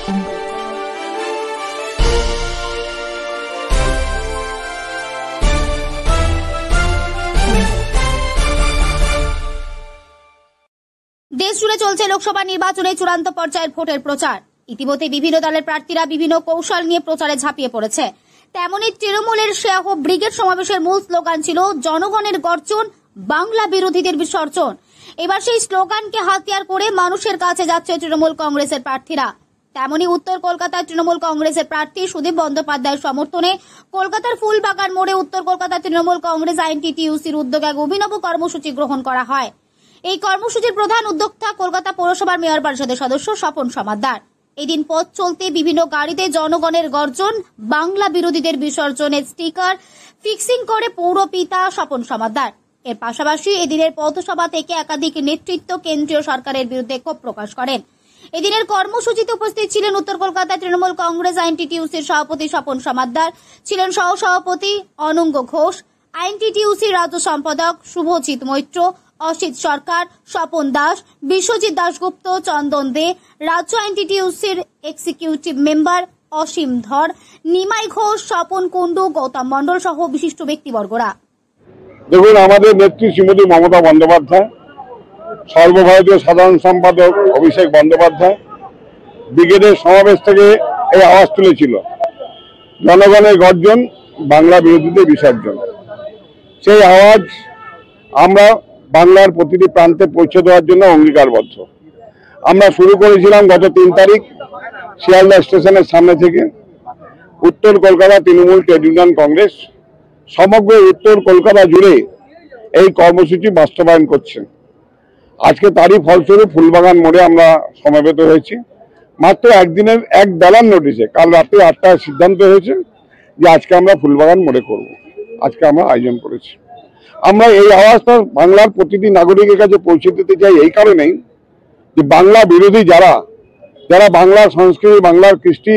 দেশ জুড়ে চলছে লোকসভা নির্বাচনে চূড়ান্ত পর্যায়ের ভোটের প্রচার। ইতিমধ্যে বিভিন্ন দলের প্রার্থীরা বিভিন্ন কৌশল নিয়ে প্রচারে ঝাঁপিয়ে পড়েছে। তেমনি তৃণমূলের শেয়াহ ব্রিগেড সমাবেশের মূল স্লোগান ছিল জনগণের গর্জন, বাংলা বিরোধীদের বিসর্জন। এবার সেই স্লোগানকে হাতিয়ার করে মানুষের কাছে যাচ্ছে তৃণমূল কংগ্রেসের প্রার্থীরা। তেমনি উত্তর কলকাতার তৃণমূল কংগ্রেসের প্রার্থী সুদীপ বন্দ্যোপাধ্যায়ের সমর্থনে কলকাতার ফুলবাগান মোড়ে উত্তর কলকাতা তৃণমূল কংগ্রেস আইএনটিটিইউসির উদ্যোগে এক অভিনব কর্মসূচি গ্রহণ করা হয়। এই কর্মসূচির প্রধান উদ্যোক্তা কলকাতা পৌরসভার মেয়র পরিষদের সদস্য স্বপন সমাদ্দার। এদিন পথ চলতে বিভিন্ন গাড়িতে জনগণের গর্জন, বাংলা বিরোধীদের বিসর্জনের স্টিকার ফিক্সিং করে পৌরপিতা স্বপন সমাদ্দার। এর পাশাপাশি এদিনের পথসভা থেকে একাধিক নেতৃত্ব কেন্দ্রীয় সরকারের বিরুদ্ধে ক্ষোভ প্রকাশ করেন। এদিনের কর্মসূচিতে উপস্থিত ছিলেন উত্তর কলকাতা তৃণমূল কংগ্রেস আইএনটিটিইউসির সভাপতি স্বপন সমাদ্দার, ছিলেন সহসভাপতি অনঙ্গ ঘোষ, আইএনটিটিইউসির রাজ্য সম্পাদক শুভজিৎ মৈত্র, অসিত সরকার, স্বপন দাস, বিশ্বজিৎ দাশগুপ্ত, চন্দন দে, রাজ্য আইএনটিটিইউসির এক্সিকিউটিভ মেম্বার অসীম ধর, নিমাই ঘোষ, স্বপন কুণ্ডু, গৌতম মণ্ডল সহ বিশিষ্ট ব্যক্তিবর্গরা। দেখুন, আমাদের নেত্রী শ্রীমতী মমতা বন্দ্যোপাধ্যায়, সর্বভারতীয় সাধারণ সম্পাদক অভিষেক বন্দ্যোপাধ্যায় ব্রিগেডের সমাবেশ থেকে এই আওয়াজ তুলেছিল, জনগণের গর্জন, বাংলা বিরোধীদের বিসর্জন। সেই আওয়াজ আমরা বাংলার প্রতিটি প্রান্তে পৌঁছে দেওয়ার জন্য অঙ্গীকারবদ্ধ। আমরা শুরু করেছিলাম গত 3 তারিখ শিয়ালদা স্টেশনের সামনে থেকে। উত্তর কলকাতা তৃণমূল ট্রেড ইউনিয়ন কংগ্রেস সমগ্র উত্তর কলকাতা জুড়ে এই কর্মসূচি বাস্তবায়ন করছে। আজকে তারই ফলস্বরূপ ফুলবাগান মোড়ে আমরা সমবেত হয়েছি। মাত্র একদিনের এক বেলার নোটিশে কাল রাতে 8টায় সিদ্ধান্ত হয়েছে যে আজকে আমরা ফুলবাগান মোড়ে করব। আজকে আমরা আয়োজন করেছি। আমরা এই আওয়াজটা বাংলার প্রতিটি নাগরিকের কাছে পৌঁছে দিতে চাই এই কারণেই যে বাংলা বিরোধী যারা বাংলার সংস্কৃতি, বাংলার কৃষ্টি,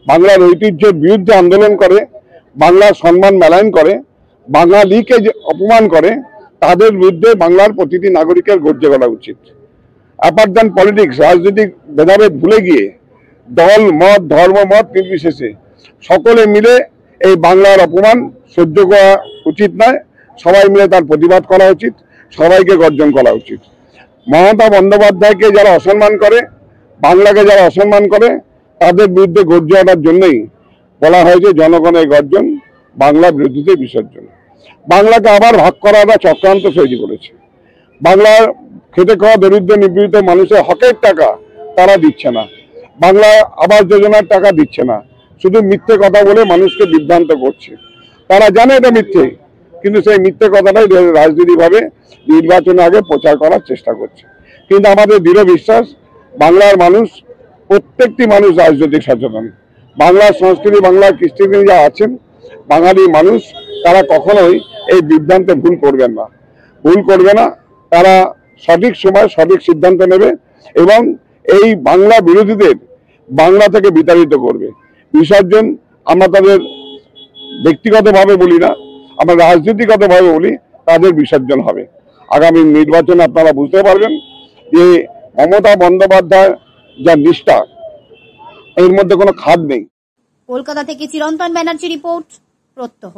বাংলার ঐতিহ্যের বিরুদ্ধে আন্দোলন করে, বাংলার সম্মান মেলায়ন করে, বাঙালিকে যে অপমান করে, তাদের বিরুদ্ধে বাংলার প্রতিটি নাগরিকের গর্জে করা উচিত। অ্যাপার্ট দ্যান পলিটিক্স, রাজনৈতিক ভেদাভেদ ভুলে গিয়ে দল মত ধর্ম মত নির্বিশেষে সকলে মিলে এই বাংলার অপমান সহ্য করা উচিত নয়। সবাই মিলে তার প্রতিবাদ করা উচিত, সবাইকে গর্জন করা উচিত। মমতা বন্দ্যোপাধ্যায়কে যারা অসম্মান করে, বাংলাকে যারা অসম্মান করে, তাদের বিরুদ্ধে গর্জে ওঠার জন্যই বলা হয়েছে জনগণের গর্জন, বাংলা বিরোধীদের বিসর্জন। বাংলাকে আবার ভাগ করার একটা চক্রান্ত তৈরি করেছে। বাংলার খেটে খাওয়া দরিদ্র নিপীড়িত মানুষের হকের টাকা তারা দিচ্ছে না, বাংলা আবাস যোজনার টাকা দিচ্ছে না, শুধু মিথ্যে কথা বলে মানুষকে বিভ্রান্ত করছে। তারা জানে এটা মিথ্যে, কিন্তু সেই মিথ্যে কথাটাই রাজনীতিভাবে নির্বাচনের আগে প্রচার করার চেষ্টা করছে। কিন্তু আমাদের দৃঢ় বিশ্বাস, বাংলার মানুষ, প্রত্যেকটি মানুষ রাজনৈতিক সচেতন। বাংলার সংস্কৃতি, বাংলার কৃষ্টিতে যা আছেন বাঙালি মানুষ, তারা কখনোই এই বিভ্রান্তে ভুল করবে না। তারা সঠিক সময় সঠিক সিদ্ধান্ত নেবে এবং এই বাংলা বিরোধীদের বাংলা থেকে বিতাড়িত করবে। বিসর্জন আমরা তাদের ব্যক্তিগতভাবে বলি না, আমরা রাজনীতিগতভাবে বলি, তাদের বিসর্জন হবে। আগামী নির্বাচনে আপনারা বুঝতে পারবেন যে মমতা বন্দ্যোপাধ্যায় যা নিষ্ঠা, এর মধ্যে কোনো খাদ নেই। কলকাতা থেকে চিরন্তন ব্যানার্জি রিপোর্ট, প্রত্যহ।